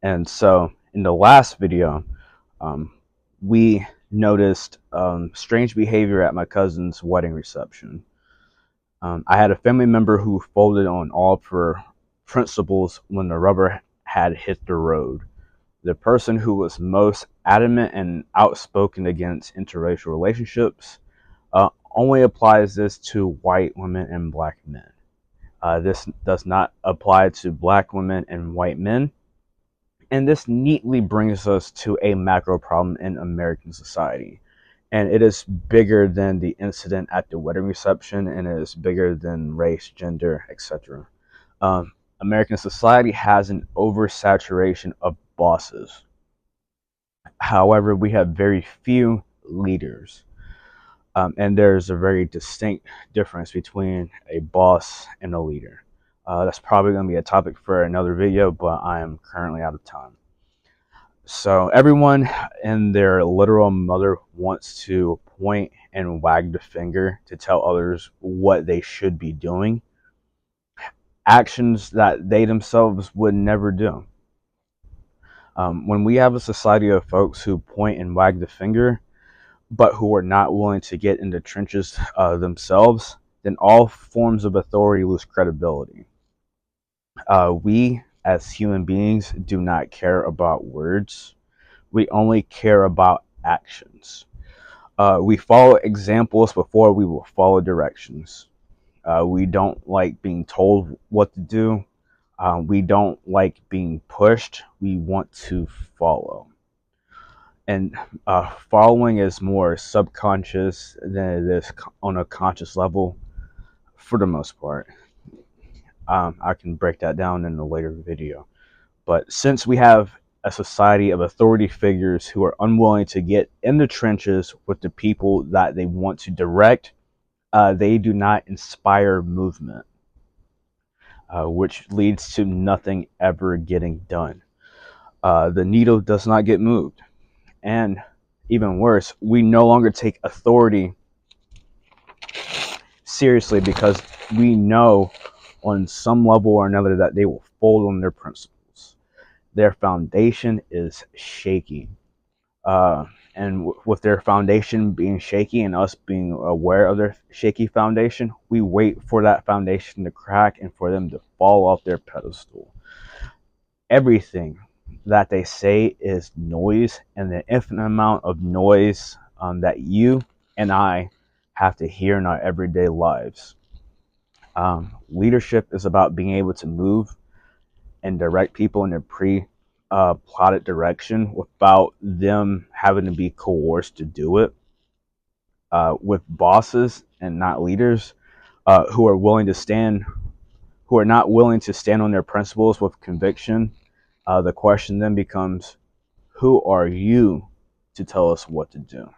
And so in the last video, we noticed strange behavior at my cousin's wedding reception. I had a family member who folded on all of her principles when the rubber had hit the road. The person who was most adamant and outspoken against interracial relationships only applies this to white women and black men. This does not apply to black women and white men. And this neatly brings us to a macro problem in American society. And it is bigger than the incident at the wedding reception, and it is bigger than race, gender, etc. American society has an oversaturation of bosses. However, we have very few leaders. And there's a very distinct difference between a boss and a leader. That's probably going to be a topic for another video, but I am currently out of time. So everyone and their literal mother wants to point and wag the finger to tell others what they should be doing, actions that they themselves would never do. When we have a society of folks who point and wag the finger, but who are not willing to get in the trenches themselves, then all forms of authority lose credibility. We, as human beings, do not care about words. We only care about actions. We follow examples before we will follow directions. We don't like being told what to do. We don't like being pushed. We want to follow. And following is more subconscious than it is on a conscious level for the most part. I can break that down in a later video. But since we have a society of authority figures who are unwilling to get in the trenches with the people that they want to direct, they do not inspire movement, which leads to nothing ever getting done. The needle does not get moved. And even worse, we no longer take authority seriously because we know on some level or another that they will fold on their principles. Their foundation is shaky. And with their foundation being shaky and us being aware of their shaky foundation, we wait for that foundation to crack and for them to fall off their pedestal. Everything that they say is noise, and the infinite amount of noise that you and I have to hear in our everyday lives. Leadership is about being able to move and direct people in their plotted direction without them having to be coerced to do it. With bosses and not leaders who are not willing to stand on their principles with conviction, the question then becomes, who are you to tell us what to do?